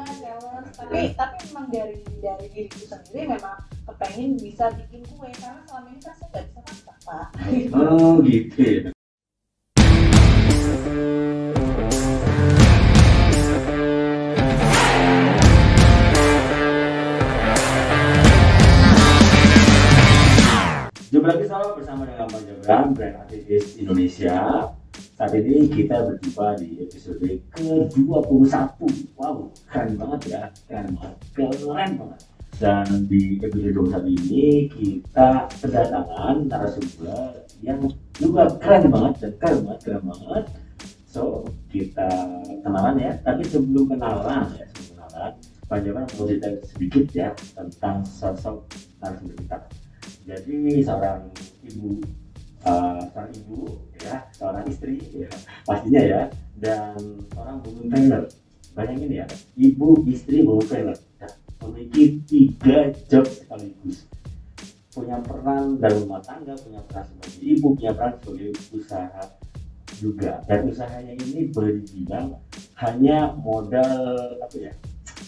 challenge. Tapi memang dari diriku sendiri memang kepengen bisa bikin kue karena selama ini kan saya nggak bisa masak, Pak. Oh gitu ya. Jumpa lagi bersama dengan Bang Jabran, brand aktivis Indonesia. Saat ini kita berjumpa di episode ke-21. Wow, keren banget ya, keren banget. Dan di episode 21 ini kita kedatangan narasumber yang juga keren banget. So, kita kenalan ya. Tapi sebelum kenalan, Bang Jabran mau cerita sedikit ya tentang sosok narasumber kita. Jadi seorang ibu ya, seorang istri ya, pastinya ya, dan seorang woman trainer. Bayangin ya, ibu, istri, woman trainer, ya, memiliki 3 job sekaligus. Punya peran dalam rumah tangga, punya peran sebagai ibu, punya peran sebagai usaha juga. Dan usahanya ini boleh dibilang hanya modal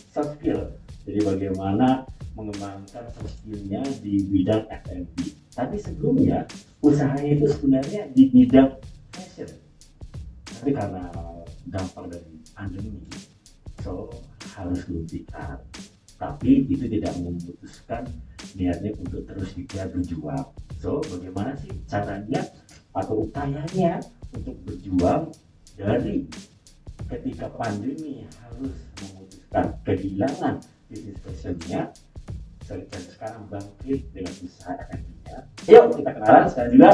soft skill. Jadi bagaimana mengembangkan skillnya di bidang F&B. Tapi sebelumnya usahanya itu sebenarnya di bidang fashion. Tapi karena dampak dari pandemi, so harus dihentikan. Tapi itu tidak memutuskan niatnya untuk terus dia berjuang. So bagaimana sih caranya atau upayanya untuk berjuang dari ketika pandemi harus memutuskan kehilangan bisnis fashionnya, dan sekarang bangkit dengan usaha F&B-nya. Yuk kita kenalan sekarang juga.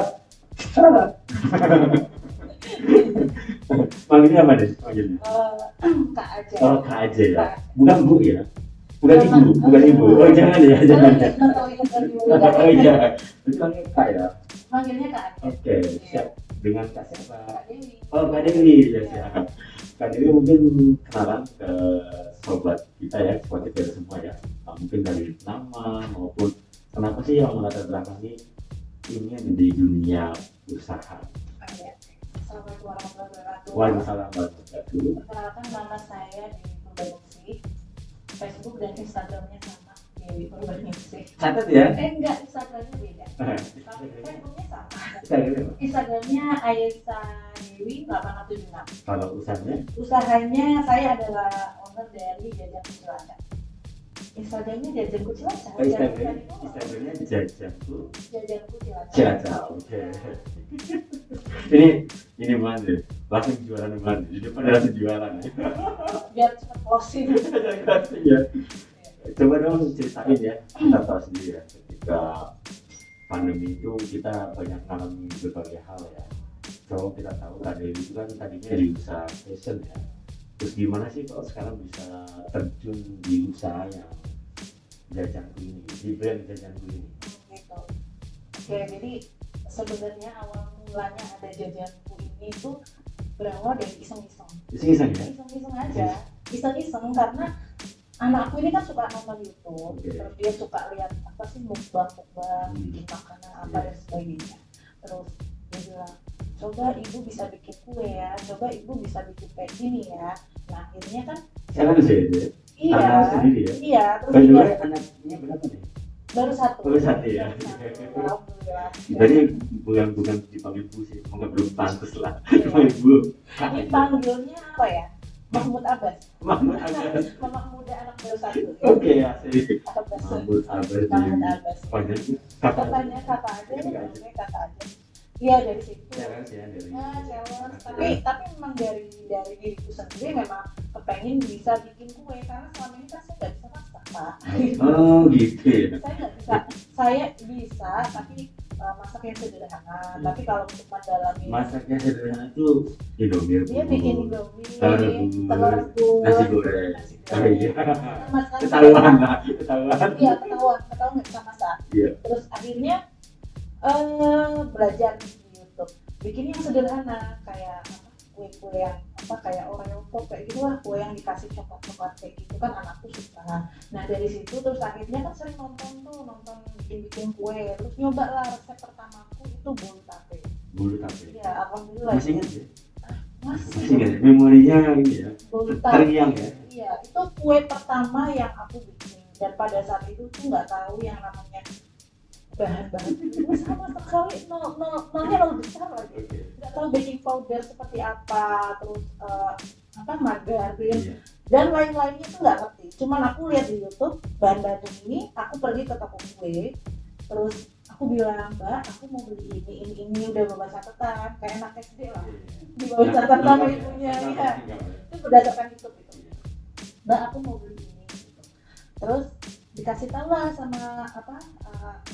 Panggilnya apa deh? Kak aja. Oh, Kak aja ya. Bukan Bu ya. Bukan ibu. Oh jangan ya. Oh iya. Itu panggil Kak ya. Manggilnya Kak aja. Oke, siap. Dengan Kak siapa? Kak Dewi. Oh, Kak Dewi ya siap. Kak Dewi mungkin kenalan ke sobat kita ya, sobat kita semua ya. Mungkin dari nama maupun kenapa sih yang melatar belakangi ingin di dunia usaha. Assalamualaikum warahmatullahi wabarakatuh. Waalaikumsalam warahmatullahi wabarakatuh. Perkenalkan, nama saya Dewi Purbaningsih. Facebook dan Instagramnya sama, Dewi Purbaningsih. Catat ya. Enggak, Instagramnya beda. Tapi Facebooknya sama. Instagramnya Instagramnya Ayesa Dewi 876. kalau Usahanya saya adalah owner dari Jajan Kucilaca. Instagramnya Jajan Kucilaca. Instagramnya Jajanku Cilacap. Cilacap. Oke. Ini mana? Langsung jualan mana? Di depan ada jualan. Biar cepat closing. Ya. Coba dong ceritain ya. Kita tahu sendiri ya, ketika pandemi itu kita banyak mengalami berbagai hal ya. So kita tahu ada itu kan tadinya di usaha fashion ya. Terus gimana sih kalau sekarang bisa terjun di usaha yang Jajanku ini, di brand Jajanku ini? Gitu. Oke, jadi sebenarnya awal mulanya ada Jajanku ini tuh berawal dari iseng-iseng. Iseng-iseng ya? Iseng-iseng aja. Iseng-iseng karena anakku ini kan suka nonton YouTube, terus dia suka lihat apa sih mukbang, bikin makanan apa dan sebagainya. Terus dia bilang, coba ibu bisa bikin kue ya, coba ibu bisa bikin kayak gini ya. Nah akhirnya kan sekarang bisa ya? Iya, anak sendiri ya? Iya, terus kedua anaknya berapa nih? Baru satu ya? Alhamdulillah. Tadi bukan dipanggil Bu sih, belum pantas lah dipanggil Bu. Dipanggilnya apa ya? Mahmud Abbas. Mahmud Abbas. Mama muda anak baru satu. Oke ya, sih. Mahmud Abbas. Panggilnya katanya kata aja, namanya kata aja. Iya dari situ. Challenge ya dari. Challenge. Tapi memang dari diriku sendiri memang kepengen bisa bikin kue karena selama ini kan saya nggak bisa masak, Pak. Oh gitu ya. Saya nggak bisa. Saya bisa tapi masak yang sederhana. Tapi kalau untuk mendalami masaknya sederhana itu Indomie. Dia bikin Indomie, telur rebus, nasi goreng. Oh iya. Ketahuan. Iya, ketahuan nggak bisa masak. Iya. Terus akhirnya belajar di YouTube, bikin yang sederhana kayak kue yang kayak Oreo pop kayak gitu lah, kue yang dikasih coklat kayak gitu kan anakku suka. Nah dari situ terus akhirnya kan sering nonton bikin kue, terus nyoba lah resep pertamaku itu bolu tape. Iya, alhamdulillah. Masih ingat ya? Masih nggak ya? Memorinya ini ya, Bolu terngiang ya. Iya, itu kue pertama yang aku bikin, dan pada saat itu tuh nggak tahu yang namanya bahan-bahan itu sama sekali, nolnya nol besar lagi. Oke. Nggak tahu baking powder seperti apa, terus apa margarin Iya. dan lain-lainnya tuh nggak ngerti. Cuman aku lihat di YouTube bahan-bahan ini, aku pergi ke toko kue, terus aku bilang, Mbak, aku mau beli ini udah bawa catatan, kayak anak SD lah, di bawah catatan sama ibunya, ya. Itu berdasarkan YouTube itu. Mbak, aku mau beli ini gitu. Terus dikasih tahu lah sama apa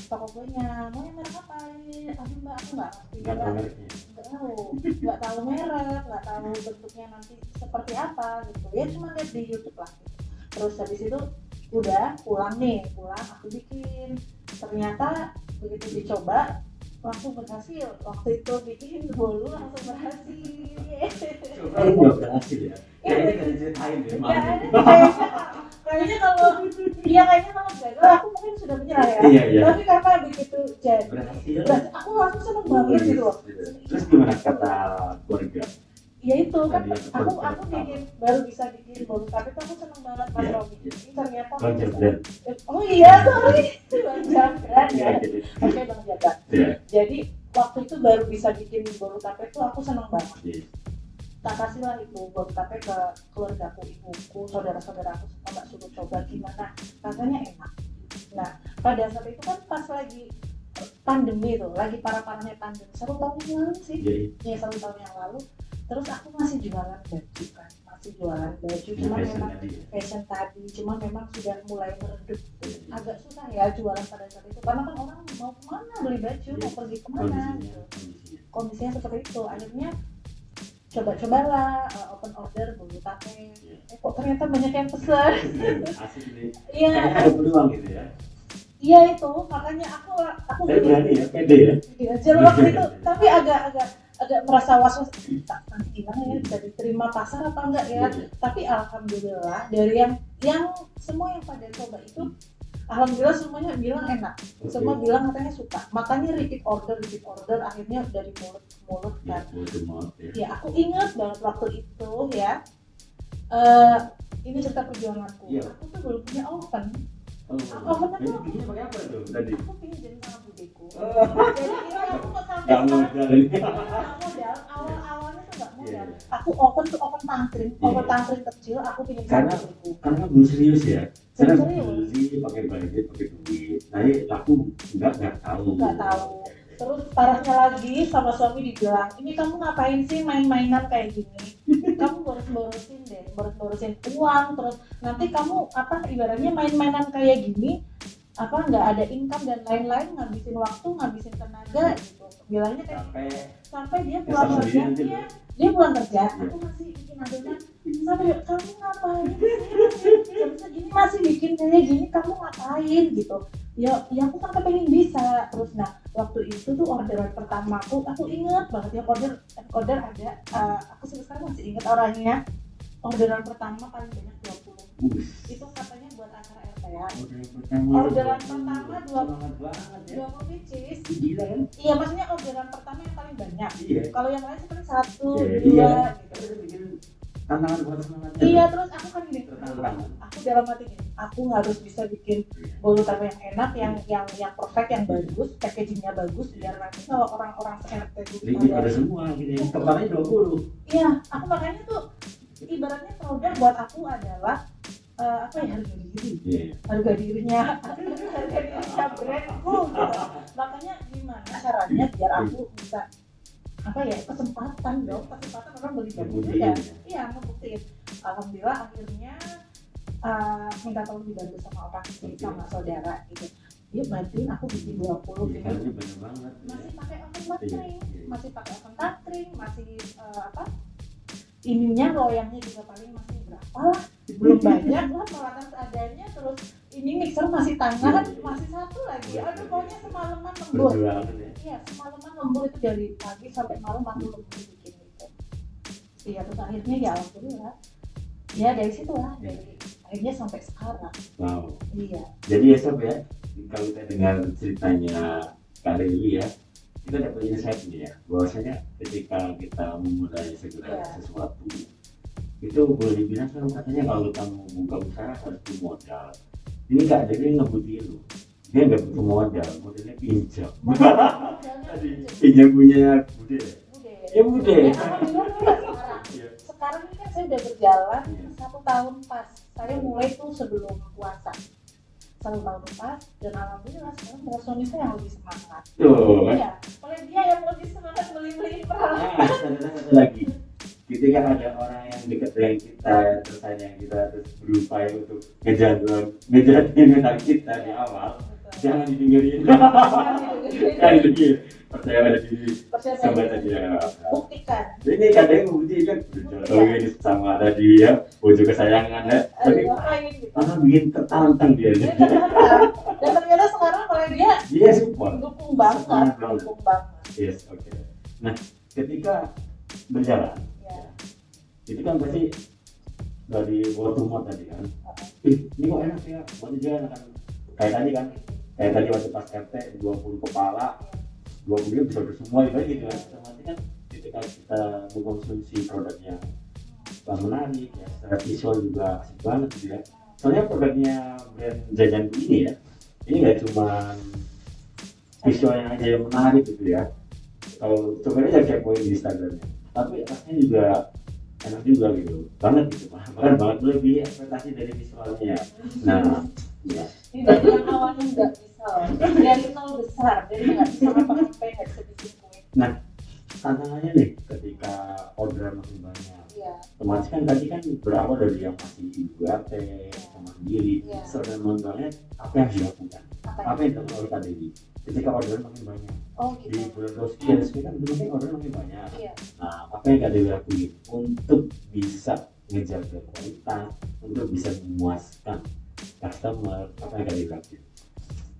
toko kuenya, mau yang merek apa ini? Aduh Mbak, aku nggak ngerti, nggak tahu merek, nggak tahu bentuknya nanti seperti apa gitu. Ya cuma lihat di YouTube lah. Gitu. Terus habis itu udah pulang aku bikin. Ternyata begitu dicoba langsung berhasil. Waktu itu bikin bolu langsung berhasil. Coba nggak berhasil ya? Kayaknya nggak diceritain deh. Kayaknya kalau gagal aku mungkin sudah menyerah ya. Iya. Tapi karena begitu jadi Berhasil. aku langsung seneng banget gitu loh. Terus gimana kata keluarga? Ya itu kan Tadi aku baru bisa bikin bolu tapi aku seneng banget Mas Iya, Robi. iya. Ini ternyata Bang Jabran. oh iya sorry Bang Jabran ya. Oke Bang Jabran. Iya. Jadi waktu itu baru bisa bikin bolu tape itu aku seneng banget. Iya. Tak kasihlah itu bolu tape ke keluargaku, ibuku, saudara-saudaraku, semua suruh coba gimana, katanya enak. Nah pada saat itu kan pas lagi pandemi tuh, lagi parah-parahnya pandemi, 1 tahun yang lalu sih, Jadi, ya 1 tahun yang lalu. Terus aku masih jualan baju kan, cuman memang fashion tadi, cuman memang sudah mulai meredup. Agak susah ya jualan pada saat itu, karena kan orang mau kemana beli baju, mau pergi kemana gitu. Kondisinya seperti itu, akhirnya coba-cobalah open order bolu tape. Kok ternyata banyak yang pesen. asik ini. Iya. Kayaknya ada peluang gitu ya. Iya itu, makanya aku Saya berani ya, pede ya. Iya, jadi waktu itu tapi agak merasa was-was, nanti gimana ya, bisa diterima pasar apa enggak ya. Tapi alhamdulillah dari yang semua yang pada coba itu alhamdulillah semuanya bilang enak. Semua bilang katanya suka. Makanya repeat order akhirnya dari mulut ke mulut kan. Ya, aku ingat banget waktu itu ya. Ini cerita perjuanganku. Aku tuh belum punya oven. Ovennya tuh bikinnya pakai apa tuh tadi? aku pinjam sama budeku. Jadi ini aku kok sampai modal. Awalnya tuh nggak modal. Aku oven tangkring kecil. Aku pinjam sama budeku. Karena belum serius ya. Saya Serius. beli pakai budget, pakai duit. Nah, aku nggak tahu. Terus parahnya lagi sama suami dibilang, ini kamu ngapain sih main-mainan kayak gini? Kamu boros-borosin uang, terus nanti kamu ibaratnya main-mainan kayak gini, nggak ada income dan lain-lain, ngabisin waktu, ngabisin tenaga gitu. Bilangnya kayak sampai dia pulang kerja, aku masih bikin adonan. Sampai kamu ngapain sih? Jam segini masih bikin kayak gini, kamu ngapain gitu? Ya aku kan kepengen bisa. Terus waktu itu tuh orderan pertamaku, aku inget banget ya, order ada, aku sekarang masih inget orangnya. Orderan pertama paling banyak 20. Itu katanya buat acara RTA. Orderan pertama 20 pieces. Gila kan? Iya, maksudnya orderan pertama yang paling banyak. Iya. Kalau yang lain seperti 1, 2 gitu. Tantangan buat semangatnya. Iya, terus aku kan gini. Aku dalam hati gini, aku harus bisa bikin bolu tape yang enak, yang perfect, yang bagus, packagingnya bagus, biar nanti kalau orang-orang se-RT itu ada semua gitu ya. Kepalanya 20. Iya, aku makanya tuh ibaratnya produk buat aku adalah harga diri. Harga dirinya brandku gitu. Makanya gimana caranya biar aku bisa kesempatan orang beli baju ya. Iya, ngebuktiin. Alhamdulillah akhirnya minta tolong dibantu sama orang sih, sama saudara gitu. Yuk bantuin aku bikin 20 gitu. Caranya banyak banget. Masih pakai oven tangkring, masih ininya loyangnya juga paling masih berapa lah, belum banyak lah, peralatan seadanya. Terus ini mixer masih tangan, masih 1 lagi. Aduh, pokoknya semalaman lembur. Iya, semalaman lembur itu dari pagi sampai malam aku lembur bikin itu. Iya, terus akhirnya ya alhamdulillah. Ya dari situ lah, dari akhirnya sampai sekarang. Wow. Iya. Jadi ya sob ya, kalau kita dengar ceritanya Kak Dewi ya, kita dapat insight nih ya, bahwasanya ketika kita memulai segala sesuatu itu boleh dibilang kan katanya kalau kita mau buka usaha harus punya modal. Ini Kak Dewi ngebutin lu, dia nggak butuh modal, modelnya pinjam. Pinjam punya Bude. Ya Bude. Sekarang ini kan saya udah berjalan 1 tahun pas. Saya mulai tuh sebelum puasa. 1 tahun pas dan alhamdulillah sekarang suami saya yang lebih semangat. Iya, oleh dia yang lebih semangat beli peralatan. Satu lagi, ketika ada orang yang dekat dengan kita, tersayang kita, terus berupaya untuk ngejatuhin mental kita di awal, jangan didengerin. Jangan didengerin. Percaya pada diri. Sampai tadi ya. Buktikan. Ini kadang membuktikan berjodoh ini sama tadi ya, wujud kesayangan ya. Tapi karena bikin tertantang dia. Dan ternyata sekarang kalau dia support. Dukung banget. Yes, oke. Nah, ketika berjalan, itu kan pasti dari word to mouth tadi kan. Ini kok enak ya, mau jalan kan. Kayak tadi waktu pas RT 20 kepala, 20 bisa semua gitu kan. Otomatis kan ketika kita mengkonsumsi produk yang menarik ya, secara visual juga asik banget gitu ya. Soalnya produknya brand jajan ini ya, ini nggak cuma visualnya aja yang menarik gitu ya. Kalau coba aja kepoin di Instagramnya, tapi rasanya juga enak juga gitu, banget gitu, bahkan banget lebih ekspektasi dari visualnya. Nah, ya. Ini dari yang awalnya nggak bisa, dari nol besar, dari nggak bisa apa-apa, nggak bisa bikin kue. Nah, tantangannya nih ketika orderan makin banyak, otomatis kan tadi kan berawal dari yang masih ibu RT sama sendiri, serta banget apa yang dilakukan, apa yang dilakukan oleh Kak Dewi ketika orderan makin banyak. Gitu. Di bulan Roskian kan dulu kan orderan makin banyak. Nah, apa yang Kak Dewi lakuin untuk bisa ngejaga kualitas, untuk bisa memuaskan customer, apa yang Kak Dewi lakuin?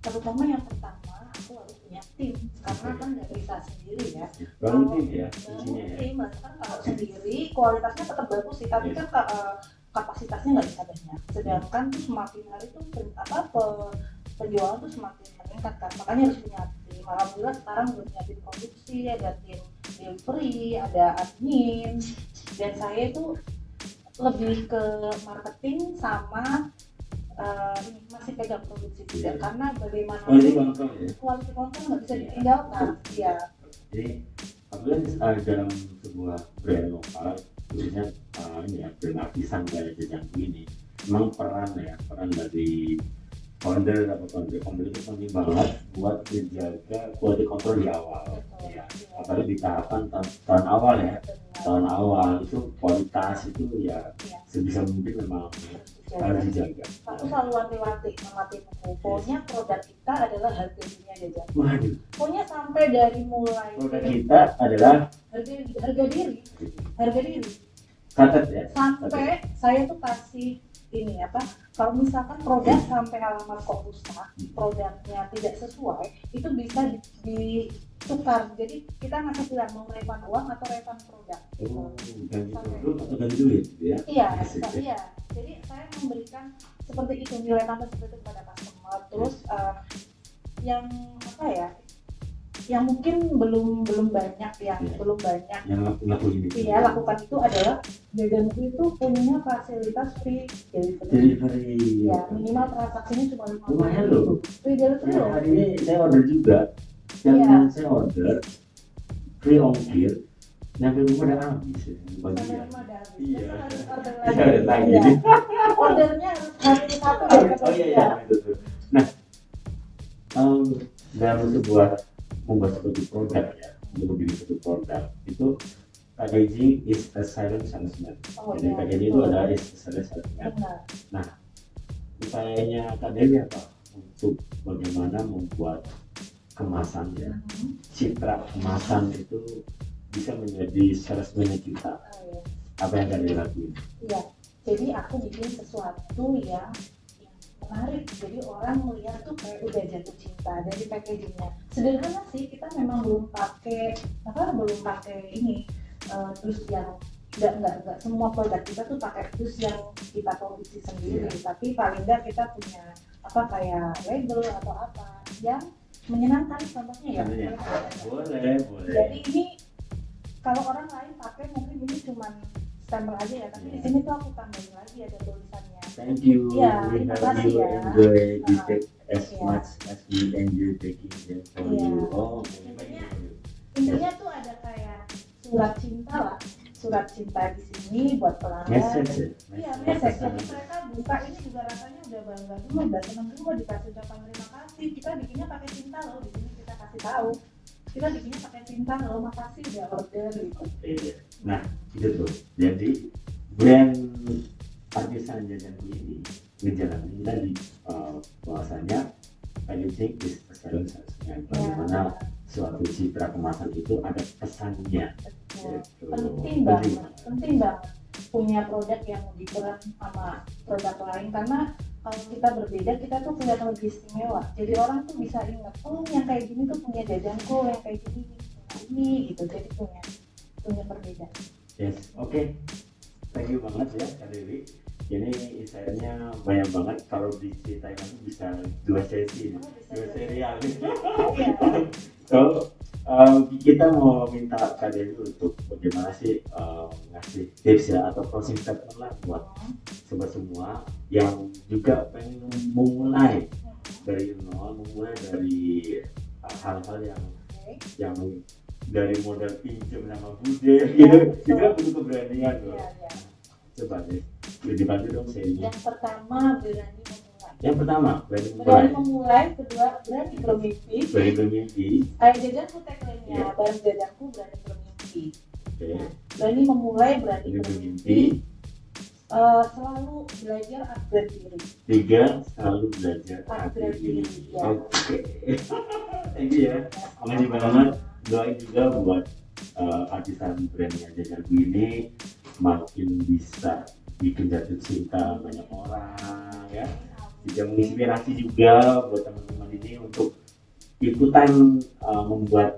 Terutama yang pertama, aku harus punya tim, karena kan nggak bisa sendiri ya. Bangun tim ya, kuncinya ya. Tim, kan kalau sendiri kualitasnya tetap bagus sih, tapi kan kapasitasnya nggak bisa banyak. Sedangkan tuh semakin hari tuh penjualan tuh semakin meningkat kan, makanya harus punya tim. Alhamdulillah sekarang udah punya tim produksi, ada tim delivery, ada admin, dan saya itu lebih ke marketing sama masih pegang produksi juga, karena bagaimana kualitas konten nggak bisa ditinggalkan. Jadi apabila dalam sebuah brand lokal, khususnya brand artisan kayak Jajanku ini, memang peran dari founder atau founder itu penting banget buat menjaga quality control di awal. Apalagi di tahapan tahun awal itu kualitas itu ya sebisa mungkin memang harus dijaga. Aku selalu wanti-wanti sama timku, pokoknya produk kita adalah harga dunia Jajan. Waduh. Pokoknya sampai dari mulai produk kita adalah harga diri. Catat ya. Sampai saya tuh kasih ini kalau misalkan produk sampai halaman kok rusak, produknya tidak sesuai, itu bisa ditukar. Jadi kita ngasih pilihan mau refund uang atau refund produk. Ganti duit ya. Iya. Jadi saya memberikan seperti itu, nilai tambah seperti itu kepada customer. Terus yang yang mungkin belum banyak yang lakukan itu adalah Jajanku itu punya fasilitas free delivery. Ya, minimal transaksinya cuma 5.000. Lumayan loh. Free delivery loh. Hari ini saya order juga. Yang saya order free ongkir. Nyampe rumah udah habis ya. Iya. Order lagi. Ordernya harus satu ya. Oh iya. Betul. Nah, dalam sebuah membuat suatu produk ya, untuk bikin suatu produk itu packaging is a silent salesman. Jadi packaging itu adalah is a silent salesman. Nah, upayanya Kak Dewi apa untuk bagaimana membuat kemasan ya, citra kemasan itu bisa menjadi salesman kita? Apa yang Kak Dewi lakuin? Iya, jadi aku bikin sesuatu yang menarik, jadi orang melihat tuh kayak udah jatuh cinta dari packagingnya. Sederhana sih, kita memang belum pakai ini terus yang nggak semua produk kita tuh pakai terus yang kita produksi sendiri, tapi paling nggak kita punya kayak label atau apa yang menyenangkan contohnya ya. Contohnya. Boleh. Jadi ini kalau orang lain pakai mungkin ini cuman stempel aja ya, tapi di sini tuh aku tambahin lagi ada tulisannya. Thank you. Iya, We terima hope kasih you ya. enjoy this take as Iya. much as we enjoy taking them for Iya. you. Oh, Intinya tuh ada kayak surat cinta lah, surat cinta di sini buat pelanggan. message ya. Iya, message. Jadi mereka buka ini juga rasanya udah bangga dulu, udah seneng dulu dikasih ucapan terima kasih. Kita bikinnya pakai cinta loh, di sini kita kasih tahu. Kita bikinnya pakai cinta loh, makasih udah order gitu. Iya. Nah, itu tuh. Jadi brand artisan jajanku ini ngejalanin tadi bahwasanya packaging is a selling salesnya. Bagaimana suatu citra kemasan itu ada pesannya. Betul. Gitu. Penting banget punya produk yang different sama produk lain, karena kalau kita berbeda kita tuh kelihatan lebih istimewa. Jadi orang tuh bisa ingat, oh yang kayak gini tuh punya jajanku, yang kayak gini punya ini gitu. Jadi punya perbedaan. Yes, oke. Thank you banget ya Kak Dewi. Ini insight-nya banyak banget. Kalau diceritain lagi bisa 2 sesi, 2 serial. So, kita mau minta Kak Dewi untuk bagaimana sih ngasih tips ya atau closing statement lah buat sobat semua yang juga pengen memulai dari nol, memulai dari hal-hal yang dari modal pinjam sama bude gitu, itu kan butuh keberanian loh. Iya. Coba deh, dibantu dong serinya. Yang pertama berani memulai. Yang pertama berani Berani memulai, kedua berani bermimpi. Berani bermimpi. Kayak jajanku tagline-nya, Iya. bareng jajanku berani bermimpi. Oke. Berani memulai, berani Berani bermimpi. bermimpi. Selalu belajar upgrade diri. 3, selalu belajar Upgrade diri. Ya. Oke. Thank you ya. Makasih banget. Doain juga buat artisan brandnya jajanku ini makin bisa bikin jatuh cinta banyak orang ya. Bisa menginspirasi juga buat teman-teman ini untuk ikutan membuat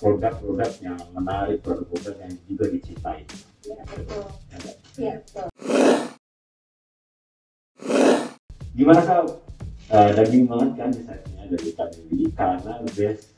produk-produk yang menarik, produk-produk yang juga dicintai. Ya, betul. Iya, betul. Gimana Kak? Daging banget kan desainnya dari Kak Dewi karena best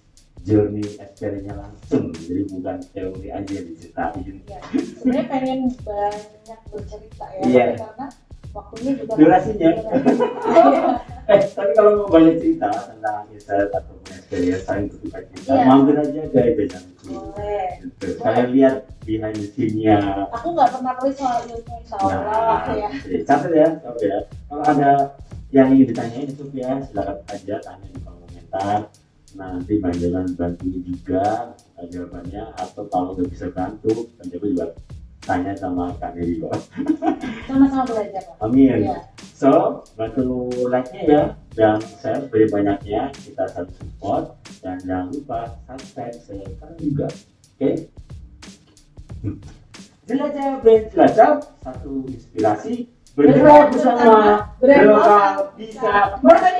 journey experience-nya langsung, jadi bukan teori aja yang diceritain. Ya, sebenarnya pengen banyak bercerita ya, Iya. karena waktunya juga Durasinya. Iya. Tapi kalau mau banyak cerita tentang insight ataupun experience saling bertukar cerita, Iya. mampir aja ke jajanku. Boleh. Gitu. Kalian lihat behind the scene-nya. Aku nggak pernah tulis soal ilmu, insya Allah ya. Catat ya. Kalau ada yang ingin ditanyain itu ya silakan aja tanya di kolom komentar. Nanti Bang Jalan bantu juga jawabannya, atau kalau nggak bisa bantu, Bang Jalan juga tanya sama Kak Dewi kok. Sama-sama belajar. Amin. Iya. So, bantu like-nya ya, dan share sebanyak-banyaknya, kita saling support, dan jangan lupa subscribe, share juga. Oke? Jelajah brand jelajah, satu inspirasi bergerak bersama, berlokal bisa berkarya.